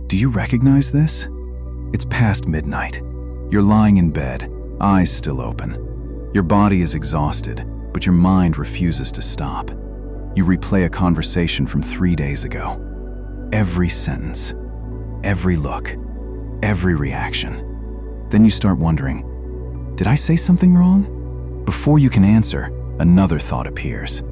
Do you recognize this? It's past midnight. You're lying in bed, eyes still open. Your body is exhausted, but your mind refuses to stop. You replay a conversation from 3 days ago. Every sentence, every look, every reaction. Then you start wondering, did I say something wrong? Before you can answer, another thought appears.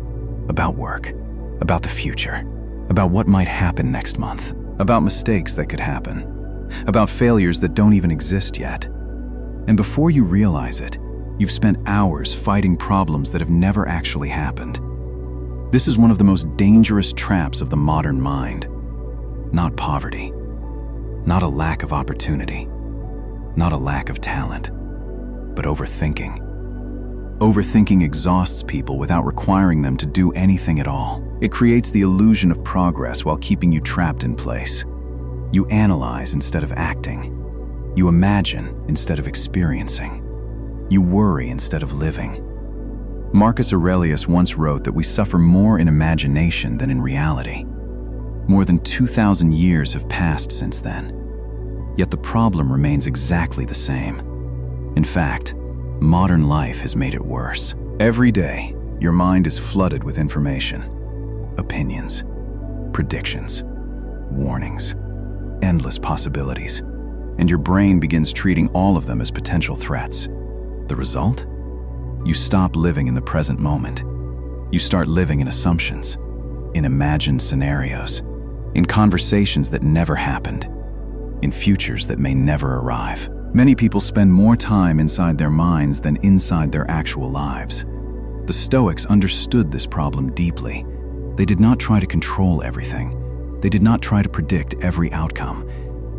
About work, about the future, about what might happen next month, about mistakes that could happen, about failures that don't even exist yet. And before you realize it, you've spent hours fighting problems that have never actually happened. This is one of the most dangerous traps of the modern mind. Not poverty, not a lack of opportunity, not a lack of talent, but overthinking. Overthinking exhausts people without requiring them to do anything at all. It creates the illusion of progress while keeping you trapped in place. You analyze instead of acting. You imagine instead of experiencing. You worry instead of living. Marcus Aurelius once wrote that we suffer more in imagination than in reality. More than 2,000 years have passed since then. Yet the problem remains exactly the same. In fact, modern life has made it worse. Every day, your mind is flooded with information. Opinions, predictions, warnings, endless possibilities. And your brain begins treating all of them as potential threats. The result? You stop living in the present moment. You start living in assumptions, in imagined scenarios, in conversations that never happened, in futures that may never arrive. Many people spend more time inside their minds than inside their actual lives. The Stoics understood this problem deeply. They did not try to control everything. They did not try to predict every outcome.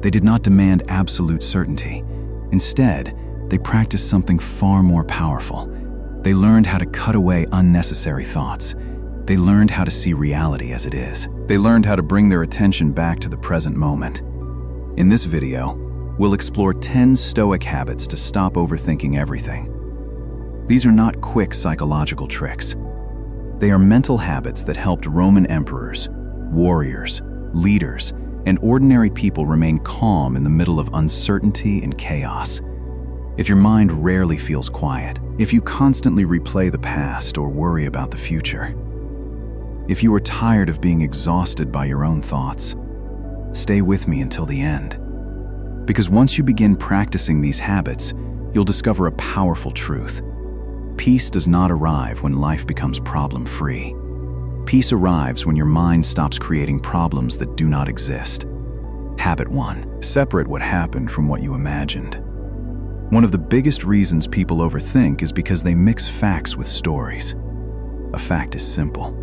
They did not demand absolute certainty. Instead, they practiced something far more powerful. They learned how to cut away unnecessary thoughts. They learned how to see reality as it is. They learned how to bring their attention back to the present moment. In this video, we'll explore 10 Stoic habits to stop overthinking everything. These are not quick psychological tricks. They are mental habits that helped Roman emperors, warriors, leaders, and ordinary people remain calm in the middle of uncertainty and chaos. If your mind rarely feels quiet, if you constantly replay the past or worry about the future, if you are tired of being exhausted by your own thoughts, stay with me until the end. Because once you begin practicing these habits, you'll discover a powerful truth. Peace does not arrive when life becomes problem-free. Peace arrives when your mind stops creating problems that do not exist. Habit 1. Separate what happened from what you imagined. One of the biggest reasons people overthink is because they mix facts with stories. A fact is simple.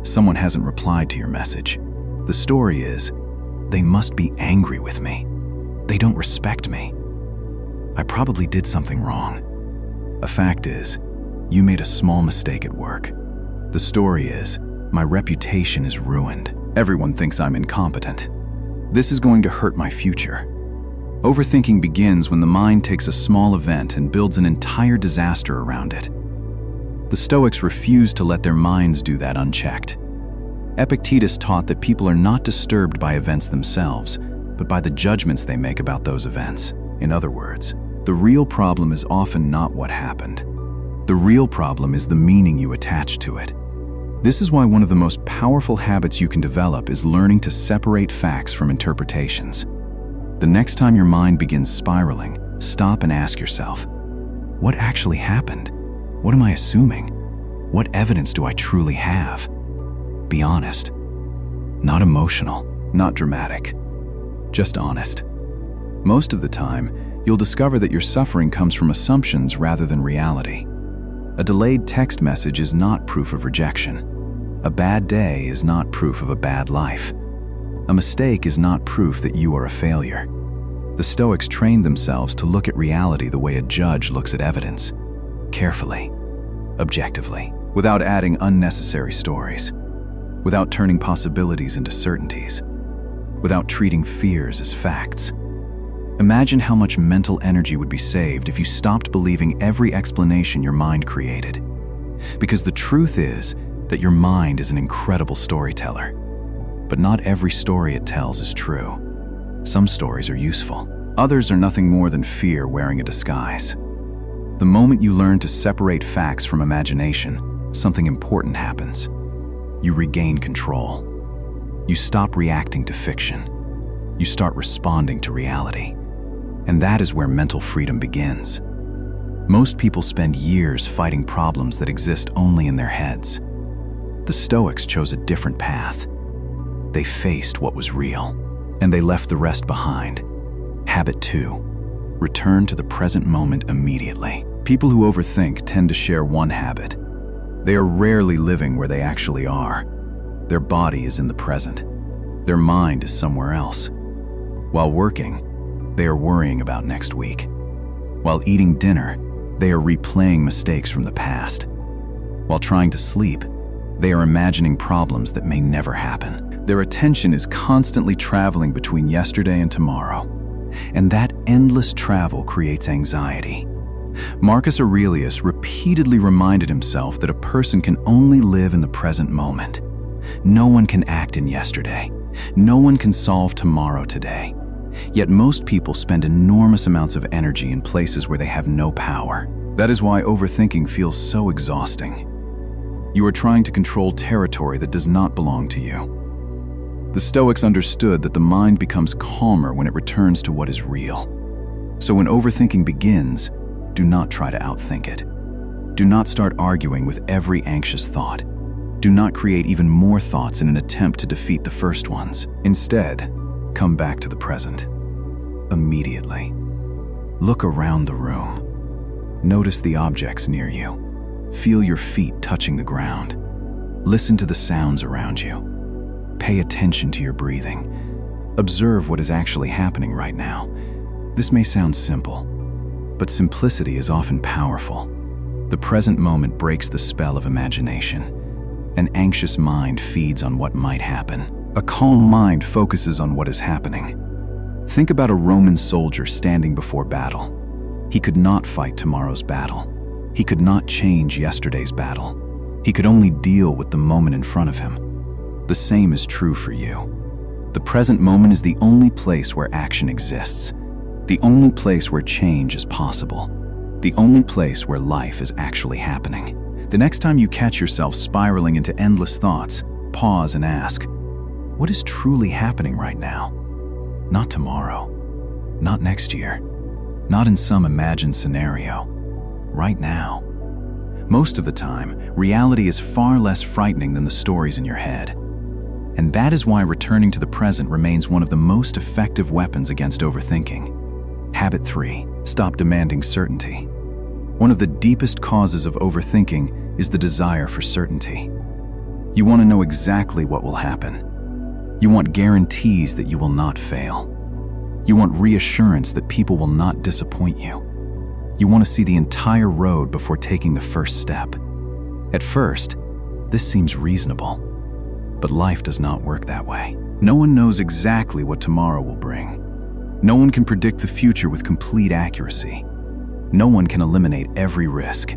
Someone hasn't replied to your message. The story is, they must be angry with me. They don't respect me. I probably did something wrong. A fact is, you made a small mistake at work. The story is, my reputation is ruined. Everyone thinks I'm incompetent. This is going to hurt my future. Overthinking begins when the mind takes a small event and builds an entire disaster around it. The Stoics refused to let their minds do that unchecked. Epictetus taught that people are not disturbed by events themselves, but by the judgments they make about those events. In other words, the real problem is often not what happened. The real problem is the meaning you attach to it. This is why one of the most powerful habits you can develop is learning to separate facts from interpretations. The next time your mind begins spiraling, stop and ask yourself, what actually happened? What am I assuming? What evidence do I truly have? Be honest. Not emotional, not dramatic, just honest. Most of the time, you'll discover that your suffering comes from assumptions rather than reality. A delayed text message is not proof of rejection. A bad day is not proof of a bad life. A mistake is not proof that you are a failure. The Stoics trained themselves to look at reality the way a judge looks at evidence, carefully, objectively, without adding unnecessary stories, without turning possibilities into certainties, without treating fears as facts. Imagine how much mental energy would be saved if you stopped believing every explanation your mind created. Because the truth is that your mind is an incredible storyteller, but not every story it tells is true. Some stories are useful. Others are nothing more than fear wearing a disguise. The moment you learn to separate facts from imagination, something important happens. You regain control. You stop reacting to fiction. You start responding to reality. And that is where mental freedom begins. Most people spend years fighting problems that exist only in their heads. The Stoics chose a different path. They faced what was real, and they left the rest behind. Habit 2. Return to the present moment immediately. People who overthink tend to share one habit. They are rarely living where they actually are. Their body is in the present. Their mind is somewhere else. While working, they are worrying about next week. While eating dinner, they are replaying mistakes from the past. While trying to sleep, they are imagining problems that may never happen. Their attention is constantly traveling between yesterday and tomorrow, and that endless travel creates anxiety. Marcus Aurelius repeatedly reminded himself that a person can only live in the present moment. No one can act in yesterday. No one can solve tomorrow today. Yet most people spend enormous amounts of energy in places where they have no power. That is why overthinking feels so exhausting. You are trying to control territory that does not belong to you. The Stoics understood that the mind becomes calmer when it returns to what is real. So when overthinking begins, do not try to outthink it. Do not start arguing with every anxious thought. Do not create even more thoughts in an attempt to defeat the first ones. Instead, come back to the present. Immediately. Look around the room. Notice the objects near you. Feel your feet touching the ground. Listen to the sounds around you. Pay attention to your breathing. Observe what is actually happening right now. This may sound simple, but simplicity is often powerful. The present moment breaks the spell of imagination. An anxious mind feeds on what might happen. A calm mind focuses on what is happening. Think about a Roman soldier standing before battle. He could not fight tomorrow's battle. He could not change yesterday's battle. He could only deal with the moment in front of him. The same is true for you. The present moment is the only place where action exists. The only place where change is possible. The only place where life is actually happening. The next time you catch yourself spiraling into endless thoughts, pause and ask, what is truly happening right now? Not tomorrow. Not next year. Not in some imagined scenario. Right now. Most of the time, reality is far less frightening than the stories in your head. And that is why returning to the present remains one of the most effective weapons against overthinking. Habit 3. Stop demanding certainty. One of the deepest causes of overthinking is the desire for certainty. You want to know exactly what will happen. You want guarantees that you will not fail. You want reassurance that people will not disappoint you. You want to see the entire road before taking the first step. At first, this seems reasonable, but life does not work that way. No one knows exactly what tomorrow will bring. No one can predict the future with complete accuracy. No one can eliminate every risk.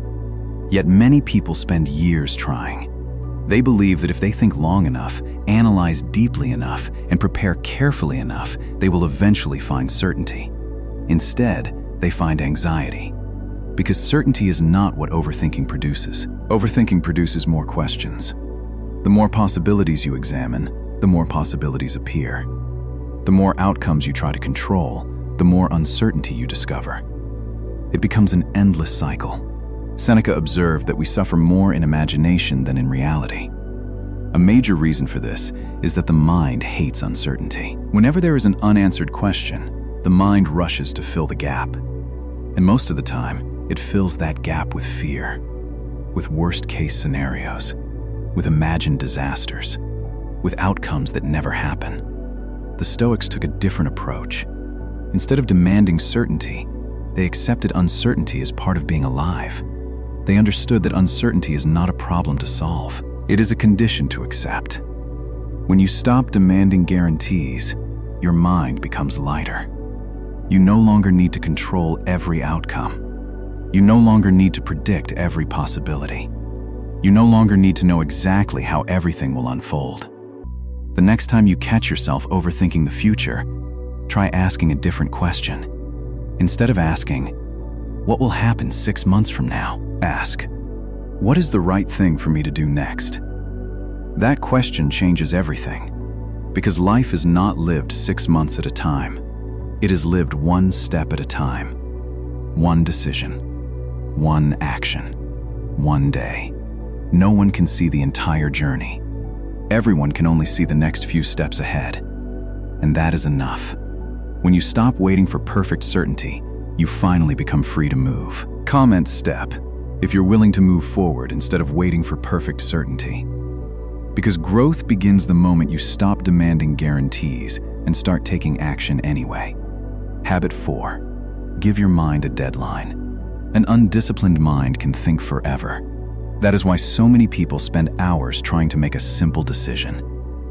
Yet many people spend years trying. They believe that if they think long enough, analyze deeply enough, and prepare carefully enough, they will eventually find certainty. Instead, they find anxiety. Because certainty is not what overthinking produces. Overthinking produces more questions. The more possibilities you examine, the more possibilities appear. The more outcomes you try to control, the more uncertainty you discover. It becomes an endless cycle. Seneca observed that we suffer more in imagination than in reality. A major reason for this is that the mind hates uncertainty. Whenever there is an unanswered question, the mind rushes to fill the gap. And most of the time, it fills that gap with fear, with worst-case scenarios, with imagined disasters, with outcomes that never happen. The Stoics took a different approach. Instead of demanding certainty, they accepted uncertainty as part of being alive. They understood that uncertainty is not a problem to solve. It is a condition to accept. When you stop demanding guarantees, your mind becomes lighter. You no longer need to control every outcome. You no longer need to predict every possibility. You no longer need to know exactly how everything will unfold. The next time you catch yourself overthinking the future, Try asking a different question. Instead of asking, "What will happen 6 months from now?" ask, "What is the right thing for me to do next?" That question changes everything, because life is not lived 6 months at a time. It is lived one step at a time. One decision, one action, one day. No one can see the entire journey. Everyone can only see the next few steps ahead. And that is enough. When you stop waiting for perfect certainty, you finally become free to move. Comment step if you're willing to move forward instead of waiting for perfect certainty. Because growth begins the moment you stop demanding guarantees and start taking action anyway. Habit 4. Give your mind a deadline. An undisciplined mind can think forever. That is why so many people spend hours trying to make a simple decision.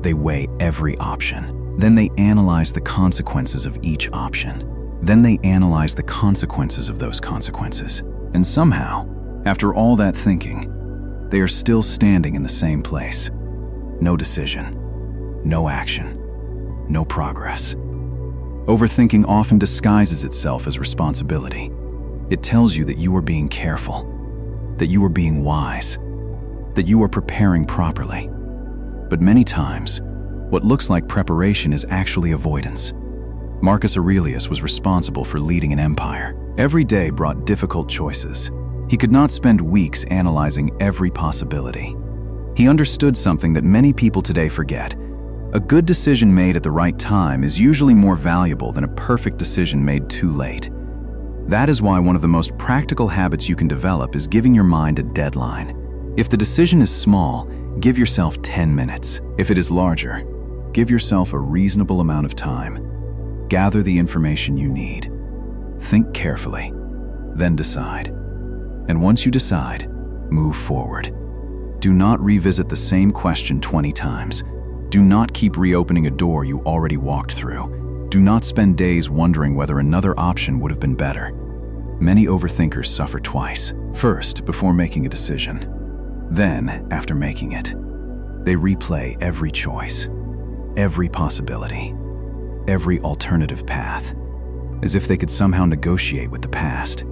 They weigh every option. Then they analyze the consequences of each option. Then they analyze the consequences of those consequences. And somehow, after all that thinking, they are still standing in the same place. No decision, no action, no progress. Overthinking often disguises itself as responsibility. It tells you that you are being careful, that you are being wise, that you are preparing properly. But many times, what looks like preparation is actually avoidance. Marcus Aurelius was responsible for leading an empire. Every day brought difficult choices. He could not spend weeks analyzing every possibility. He understood something that many people today forget. A good decision made at the right time is usually more valuable than a perfect decision made too late. That is why one of the most practical habits you can develop is giving your mind a deadline. If the decision is small, give yourself 10 minutes. If it is larger, give yourself a reasonable amount of time. Gather the information you need. Think carefully, then decide. And once you decide, move forward. Do not revisit the same question 20 times. Do not keep reopening a door you already walked through. Do not spend days wondering whether another option would have been better. Many overthinkers suffer twice. First, before making a decision. Then, after making it. They replay every choice, every possibility, every alternative path, as if they could somehow negotiate with the past.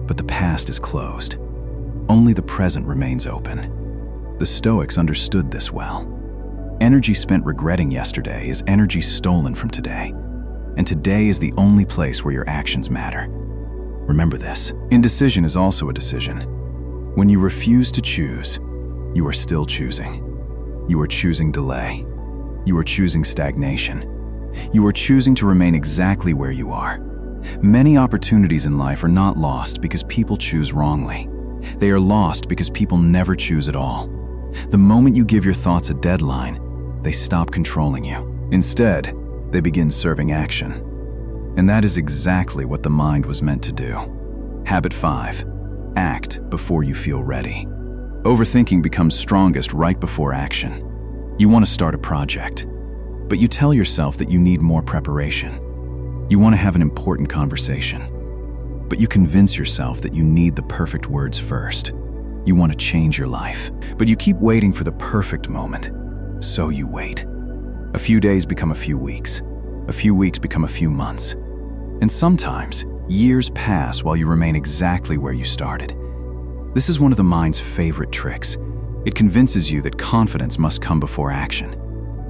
But the past is closed. Only the present remains open. The Stoics understood this well. Energy spent regretting yesterday is energy stolen from today. And today is the only place where your actions matter. Remember this. Indecision is also a decision. When you refuse to choose, you are still choosing. You are choosing delay. You are choosing stagnation. You are choosing to remain exactly where you are. Many opportunities in life are not lost because people choose wrongly. They are lost because people never choose at all. The moment you give your thoughts a deadline, they stop controlling you. Instead, they begin serving action. And that is exactly what the mind was meant to do. Habit 5. Act before you feel ready. Overthinking becomes strongest right before action. You want to start a project, but you tell yourself that you need more preparation. You want to have an important conversation, but you convince yourself that you need the perfect words first. You want to change your life, but you keep waiting for the perfect moment. So you wait. A few days become a few weeks. A few weeks become a few months. And sometimes, years pass while you remain exactly where you started. This is one of the mind's favorite tricks. It convinces you that confidence must come before action.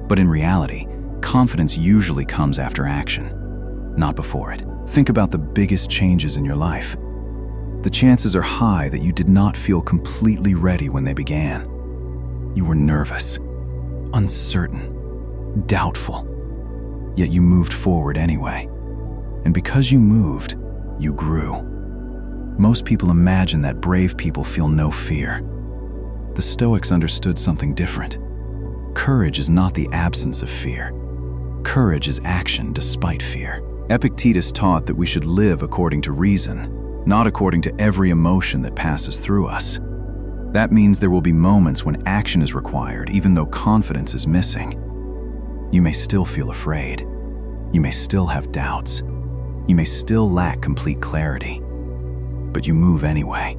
But in reality, confidence usually comes after action, not before it. Think about the biggest changes in your life. The chances are high that you did not feel completely ready when they began. You were nervous, uncertain, doubtful, yet you moved forward anyway. And because you moved, you grew. Most people imagine that brave people feel no fear. The Stoics understood something different. Courage is not the absence of fear. Courage is action despite fear. Epictetus taught that we should live according to reason, not according to every emotion that passes through us. That means there will be moments when action is required, even though confidence is missing. You may still feel afraid. You may still have doubts. You may still lack complete clarity. But you move anyway.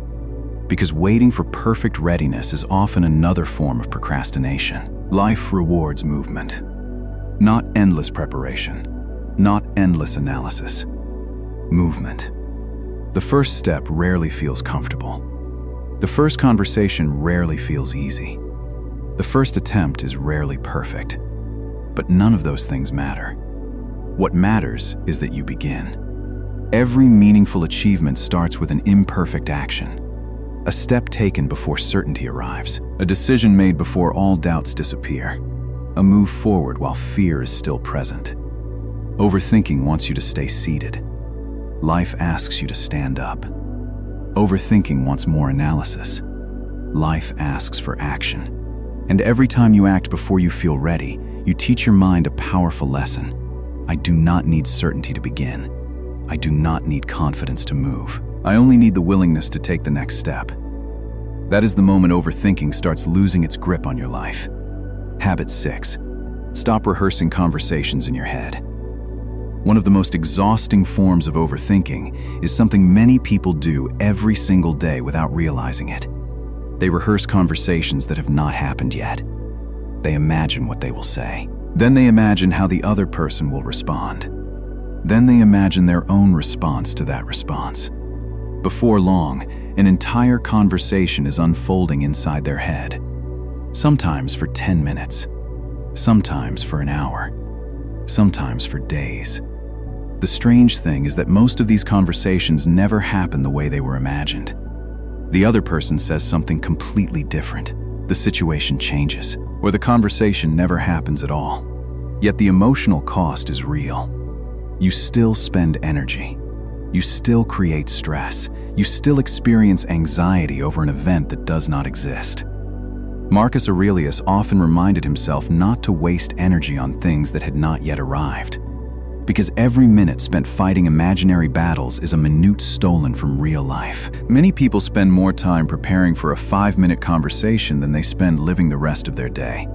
Because waiting for perfect readiness is often another form of procrastination. Life rewards movement. Not endless preparation, not endless analysis. Movement. The first step rarely feels comfortable. The first conversation rarely feels easy. The first attempt is rarely perfect. But none of those things matter. What matters is that you begin. Every meaningful achievement starts with an imperfect action. A step taken before certainty arrives. A decision made before all doubts disappear. A move forward while fear is still present. Overthinking wants you to stay seated. Life asks you to stand up. Overthinking wants more analysis. Life asks for action. And every time you act before you feel ready, you teach your mind a powerful lesson. I do not need certainty to begin. I do not need confidence to move. I only need the willingness to take the next step. That is the moment overthinking starts losing its grip on your life. Habit 6. Stop rehearsing conversations in your head. One of the most exhausting forms of overthinking is something many people do every single day without realizing it. They rehearse conversations that have not happened yet. They imagine what they will say. Then they imagine how the other person will respond. Then they imagine their own response to that response. Before long, an entire conversation is unfolding inside their head. Sometimes for 10 minutes. Sometimes for an hour. Sometimes for days. The strange thing is that most of these conversations never happen the way they were imagined. The other person says something completely different. The situation changes, or the conversation never happens at all. Yet the emotional cost is real. You still spend energy. You still create stress. You still experience anxiety over an event that does not exist. Marcus Aurelius often reminded himself not to waste energy on things that had not yet arrived. Because every minute spent fighting imaginary battles is a minute stolen from real life. Many people spend more time preparing for a 5-minute conversation than they spend living the rest of their day.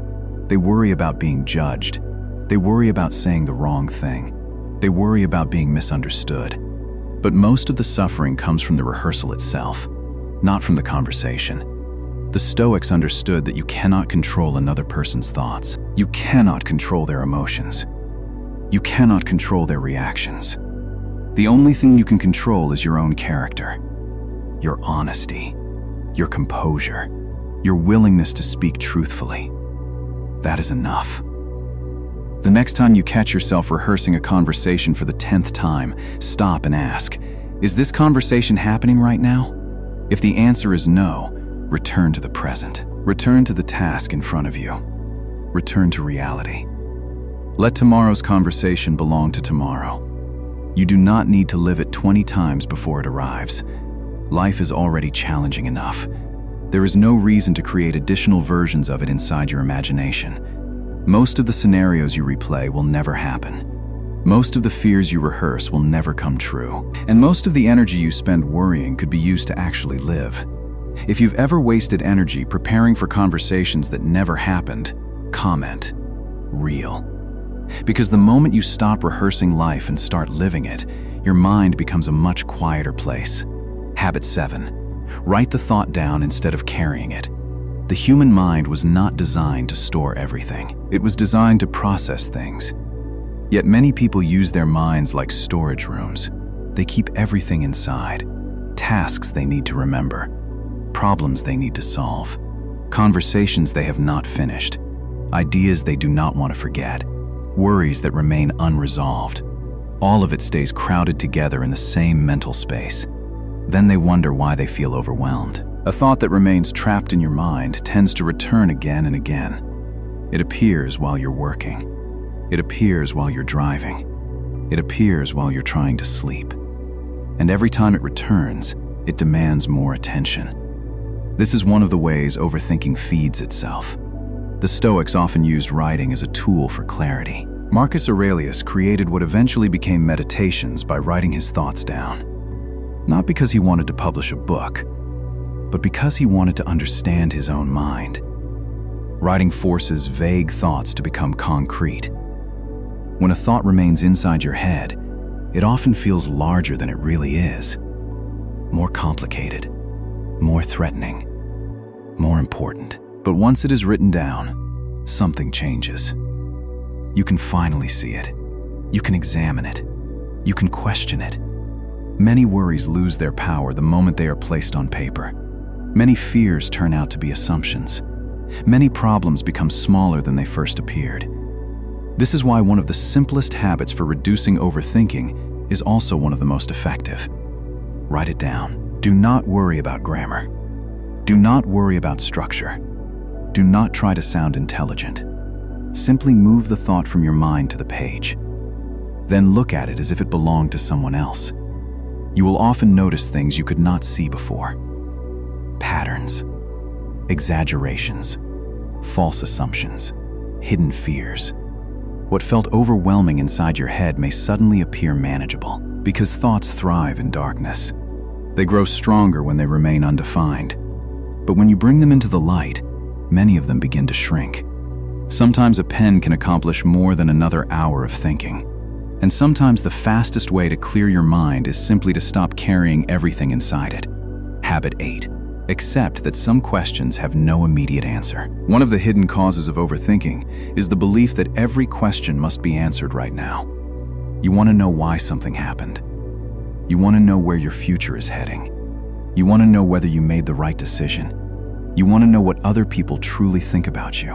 They worry about being judged. They worry about saying the wrong thing. They worry about being misunderstood. But most of the suffering comes from the rehearsal itself, not from the conversation. The Stoics understood that you cannot control another person's thoughts. You cannot control their emotions. You cannot control their reactions. The only thing you can control is your own character, your honesty, your composure, your willingness to speak truthfully. That is enough. The next time you catch yourself rehearsing a conversation for the 10th time, stop and ask, is this conversation happening right now? If the answer is no, return to the present. Return to the task in front of you. Return to reality. Let tomorrow's conversation belong to tomorrow. You do not need to live it 20 times before it arrives. Life is already challenging enough. There is no reason to create additional versions of it inside your imagination. Most of the scenarios you replay will never happen. Most of the fears you rehearse will never come true. And most of the energy you spend worrying could be used to actually live. If you've ever wasted energy preparing for conversations that never happened, comment, real. Because the moment you stop rehearsing life and start living it, your mind becomes a much quieter place. Habit 7. Write the thought down instead of carrying it. The human mind was not designed to store everything. It was designed to process things. Yet many people use their minds like storage rooms. They keep everything inside. Tasks they need to remember. Problems they need to solve. Conversations they have not finished. Ideas they do not want to forget. Worries that remain unresolved. All of it stays crowded together in the same mental space. Then they wonder why they feel overwhelmed. A thought that remains trapped in your mind tends to return again and again. It appears while you're working. It appears while you're driving. It appears while you're trying to sleep. And every time it returns, it demands more attention. This is one of the ways overthinking feeds itself. The Stoics often used writing as a tool for clarity. Marcus Aurelius created what eventually became meditations by writing his thoughts down. Not because he wanted to publish a book, but because he wanted to understand his own mind. Writing forces vague thoughts to become concrete. When a thought remains inside your head, it often feels larger than it really is. More complicated, more threatening, more important. But once it is written down, something changes. You can finally see it. You can examine it. You can question it. Many worries lose their power the moment they are placed on paper. Many fears turn out to be assumptions. Many problems become smaller than they first appeared. This is why one of the simplest habits for reducing overthinking is also one of the most effective. Write it down. Do not worry about grammar. Do not worry about structure. Do not try to sound intelligent. Simply move the thought from your mind to the page. Then look at it as if it belonged to someone else. You will often notice things you could not see before. Patterns, exaggerations, false assumptions, hidden fears. What felt overwhelming inside your head may suddenly appear manageable, because thoughts thrive in darkness. They grow stronger when they remain undefined. But when you bring them into the light, many of them begin to shrink. Sometimes a pen can accomplish more than another hour of thinking. And sometimes the fastest way to clear your mind is simply to stop carrying everything inside it. Habit 8. Accept that some questions have no immediate answer. One of the hidden causes of overthinking is the belief that every question must be answered right now. You want to know why something happened. You want to know where your future is heading. You want to know whether you made the right decision. You want to know what other people truly think about you.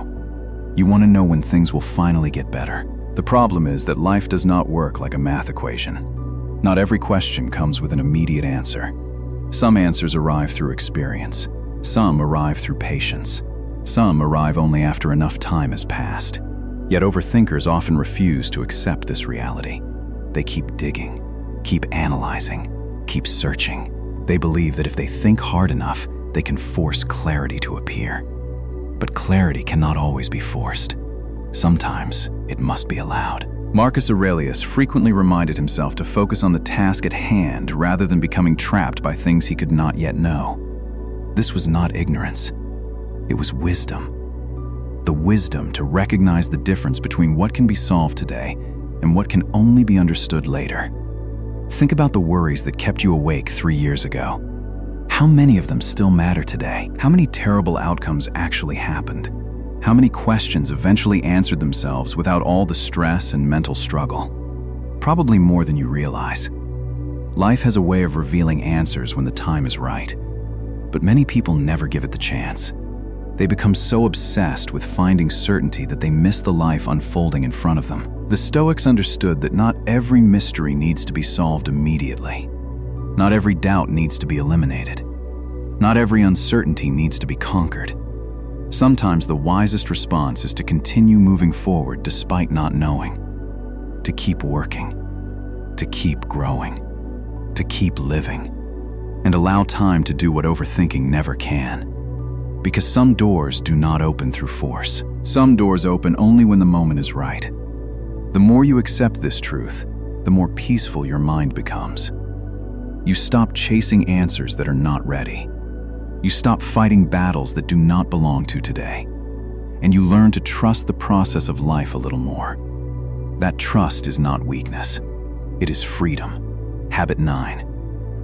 You want to know when things will finally get better. The problem is that life does not work like a math equation. Not every question comes with an immediate answer. Some answers arrive through experience. Some arrive through patience. Some arrive only after enough time has passed. Yet overthinkers often refuse to accept this reality. They keep digging, keep analyzing, keep searching. They believe that if they think hard enough, they can force clarity to appear. But clarity cannot always be forced. Sometimes it must be allowed. Marcus Aurelius frequently reminded himself to focus on the task at hand rather than becoming trapped by things he could not yet know. This was not ignorance. It was wisdom. The wisdom to recognize the difference between what can be solved today and what can only be understood later. Think about the worries that kept you awake 3 years ago. How many of them still matter today? How many terrible outcomes actually happened? How many questions eventually answered themselves without all the stress and mental struggle? Probably more than you realize. Life has a way of revealing answers when the time is right, but many people never give it the chance. They become so obsessed with finding certainty that they miss the life unfolding in front of them. The Stoics understood that not every mystery needs to be solved immediately. Not every doubt needs to be eliminated. Not every uncertainty needs to be conquered. Sometimes the wisest response is to continue moving forward despite not knowing. To keep working. To keep growing. To keep living. And allow time to do what overthinking never can. Because some doors do not open through force. Some doors open only when the moment is right. The more you accept this truth, the more peaceful your mind becomes. You stop chasing answers that are not ready. You stop fighting battles that do not belong to today. And you learn to trust the process of life a little more. That trust is not weakness. It is freedom. Habit 9.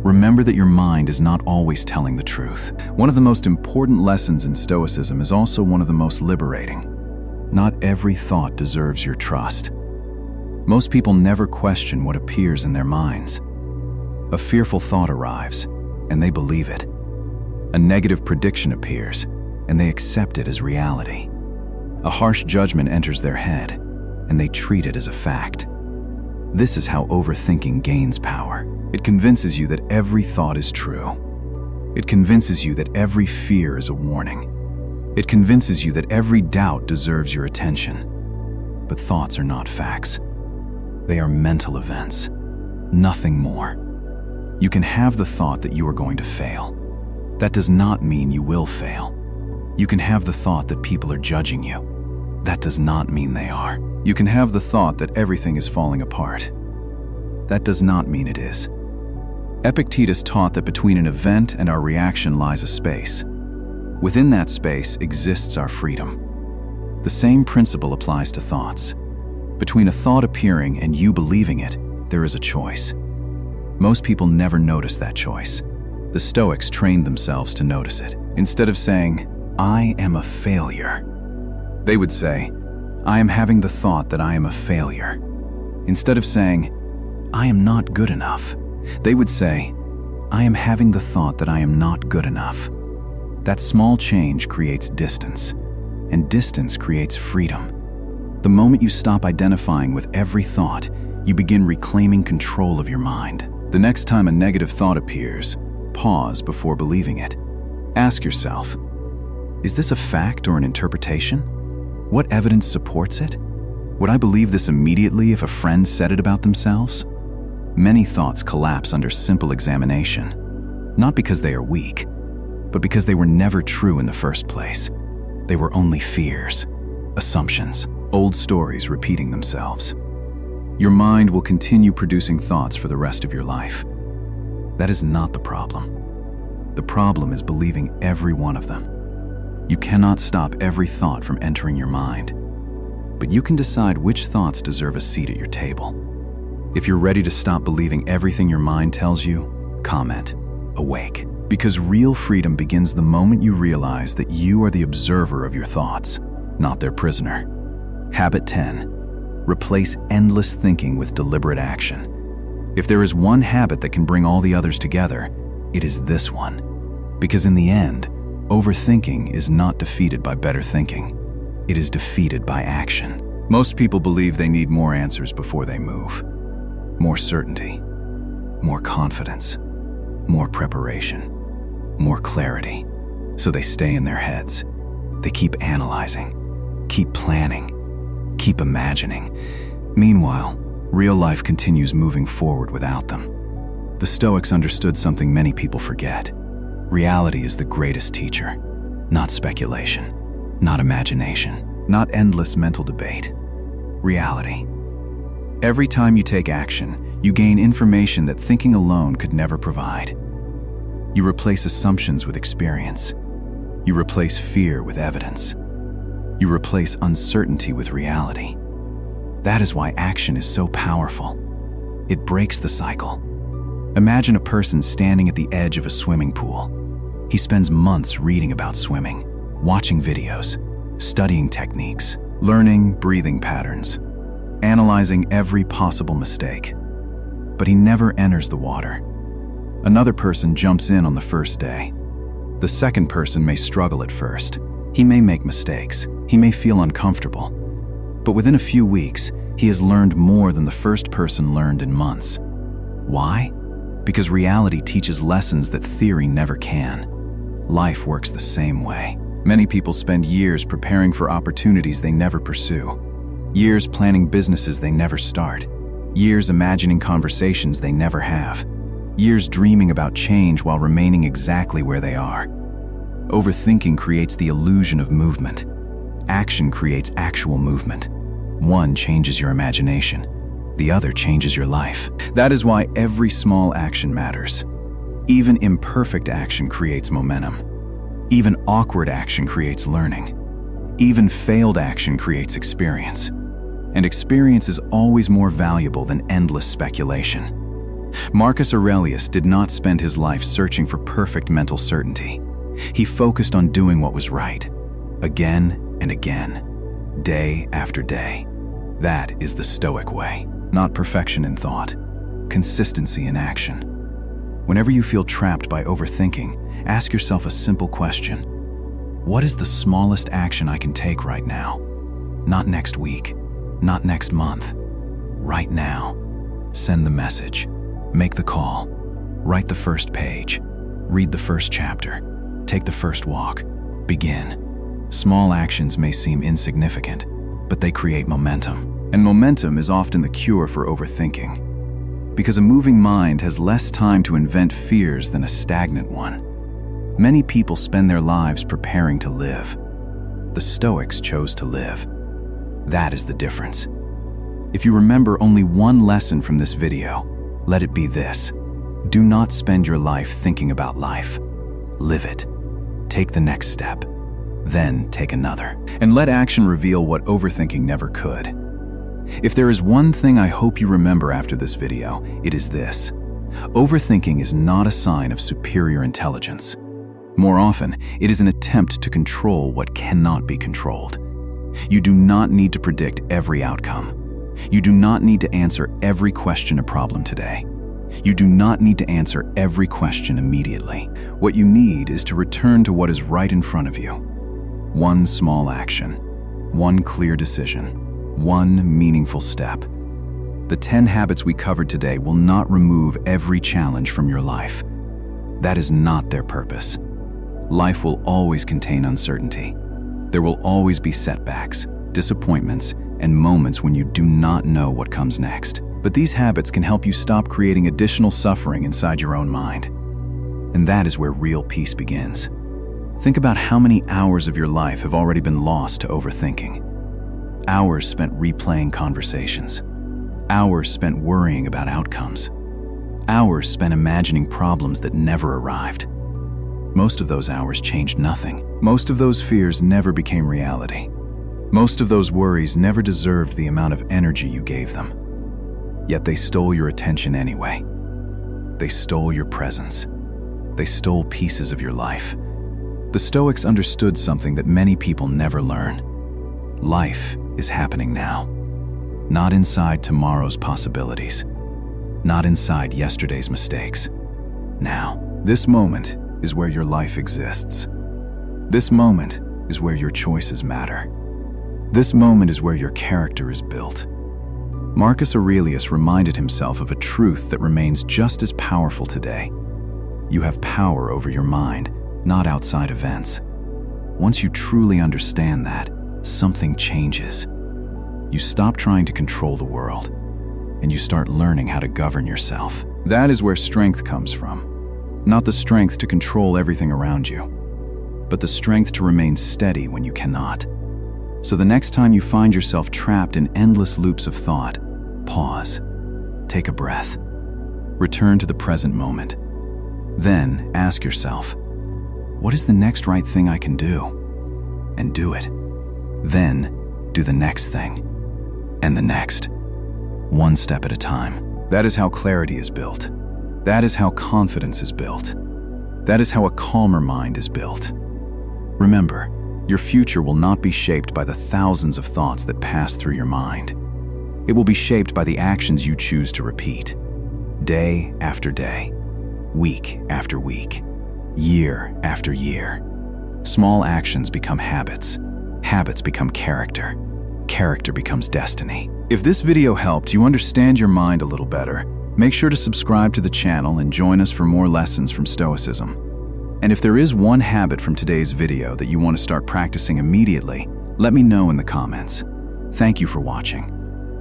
Remember that your mind is not always telling the truth. One of the most important lessons in Stoicism is also one of the most liberating. Not every thought deserves your trust. Most people never question what appears in their minds. A fearful thought arrives, and they believe it. A negative prediction appears, and they accept it as reality. A harsh judgment enters their head, and they treat it as a fact. This is how overthinking gains power. It convinces you that every thought is true. It convinces you that every fear is a warning. It convinces you that every doubt deserves your attention. But thoughts are not facts. They are mental events, nothing more. You can have the thought that you are going to fail. That does not mean you will fail. You can have the thought that people are judging you. That does not mean they are. You can have the thought that everything is falling apart. That does not mean it is. Epictetus taught that between an event and our reaction lies a space. Within that space exists our freedom. The same principle applies to thoughts. Between a thought appearing and you believing it, there is a choice. Most people never notice that choice. The Stoics trained themselves to notice it. Instead of saying, "I am a failure," they would say, "I am having the thought that I am a failure." Instead of saying, "I am not good enough," they would say, "I am having the thought that I am not good enough." That small change creates distance, and distance creates freedom. The moment you stop identifying with every thought, you begin reclaiming control of your mind. The next time a negative thought appears, pause before believing it. Ask yourself, is this a fact or an interpretation? What evidence supports it? Would I believe this immediately if a friend said it about themselves? Many thoughts collapse under simple examination, not because they are weak, but because they were never true in the first place. They were only fears, assumptions, old stories repeating themselves. Your mind will continue producing thoughts for the rest of your life. That is not the problem. The problem is believing every one of them. You cannot stop every thought from entering your mind, but you can decide which thoughts deserve a seat at your table. If you're ready to stop believing everything your mind tells you, comment, "Awake." Because real freedom begins the moment you realize that you are the observer of your thoughts, not their prisoner. Habit 10. Replace endless thinking with deliberate action. If there is one habit that can bring all the others together, it is this one. Because in the end, overthinking is not defeated by better thinking. It is defeated by action. Most people believe they need more answers before they move. More certainty, more confidence, more preparation, more clarity. So they stay in their heads. They keep analyzing, keep planning, keep imagining. Meanwhile, real life continues moving forward without them. The Stoics understood something many people forget. Reality is the greatest teacher, not speculation, not imagination, not endless mental debate. Reality. Every time you take action, you gain information that thinking alone could never provide. You replace assumptions with experience. You replace fear with evidence. You replace uncertainty with reality. That is why action is so powerful. It breaks the cycle. Imagine a person standing at the edge of a swimming pool. He spends months reading about swimming, watching videos, studying techniques, learning breathing patterns, analyzing every possible mistake. But he never enters the water. Another person jumps in on the first day. The second person may struggle at first. He may make mistakes. He may feel uncomfortable. But within a few weeks, he has learned more than the first person learned in months. Why? Because reality teaches lessons that theory never can. Life works the same way. Many people spend years preparing for opportunities they never pursue. Years planning businesses they never start. Years imagining conversations they never have. Years dreaming about change while remaining exactly where they are. Overthinking creates the illusion of movement. Action creates actual movement. One changes your imagination. The other changes your life. That is why every small action matters. Even imperfect action creates momentum. Even awkward action creates learning. Even failed action creates experience. And experience is always more valuable than endless speculation. Marcus Aurelius did not spend his life searching for perfect mental certainty. He focused on doing what was right, again and again, day after day. That is the Stoic way, not perfection in thought, consistency in action. Whenever you feel trapped by overthinking, ask yourself a simple question. What is the smallest action I can take right now? Not next week, not next month, right now. Send the message, make the call, write the first page, read the first chapter, take the first walk, begin. Small actions may seem insignificant, but they create momentum. And momentum is often the cure for overthinking. Because a moving mind has less time to invent fears than a stagnant one. Many people spend their lives preparing to live. The Stoics chose to live. That is the difference. If you remember only one lesson from this video, let it be this. Do not spend your life thinking about life. Live it. Take the next step. Then take another. And let action reveal what overthinking never could. If there is one thing I hope you remember after this video, it is this. Overthinking is not a sign of superior intelligence. More often, it is an attempt to control what cannot be controlled. You do not need to predict every outcome. You do not need to answer every question or problem today. You do not need to answer every question immediately. What you need is to return to what is right in front of you. One small action, one clear decision, one meaningful step. The 10 habits we covered today will not remove every challenge from your life. That is not their purpose. Life will always contain uncertainty. There will always be setbacks, disappointments, and moments when you do not know what comes next. But these habits can help you stop creating additional suffering inside your own mind. And that is where real peace begins. Think about how many hours of your life have already been lost to overthinking. Hours spent replaying conversations. Hours spent worrying about outcomes. Hours spent imagining problems that never arrived. Most of those hours changed nothing. Most of those fears never became reality. Most of those worries never deserved the amount of energy you gave them. Yet they stole your attention anyway. They stole your presence. They stole pieces of your life. The Stoics understood something that many people never learn. Life is happening now. Not inside tomorrow's possibilities. Not inside yesterday's mistakes. Now, this moment is where your life exists. This moment is where your choices matter. This moment is where your character is built. Marcus Aurelius reminded himself of a truth that remains just as powerful today. You have power over your mind, not outside events. Once you truly understand that, something changes. You stop trying to control the world, and you start learning how to govern yourself. That is where strength comes from. Not the strength to control everything around you, but the strength to remain steady when you cannot. So the next time you find yourself trapped in endless loops of thought, pause, take a breath, return to the present moment. Then ask yourself, what is the next right thing I can do? And do it. Then do the next thing, and the next, one step at a time. That is how clarity is built. That is how confidence is built. That is how a calmer mind is built. Remember, your future will not be shaped by the thousands of thoughts that pass through your mind. It will be shaped by the actions you choose to repeat, day after day, week after week, year after year. Small actions become habits. Habits become character. Character becomes destiny. If this video helped you understand your mind a little better, make sure to subscribe to the channel and join us for more lessons from Stoicism. And if there is one habit from today's video that you want to start practicing immediately, let me know in the comments. Thank you for watching.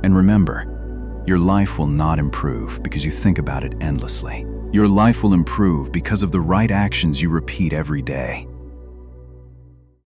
And remember, your life will not improve because you think about it endlessly. Your life will improve because of the right actions you repeat every day.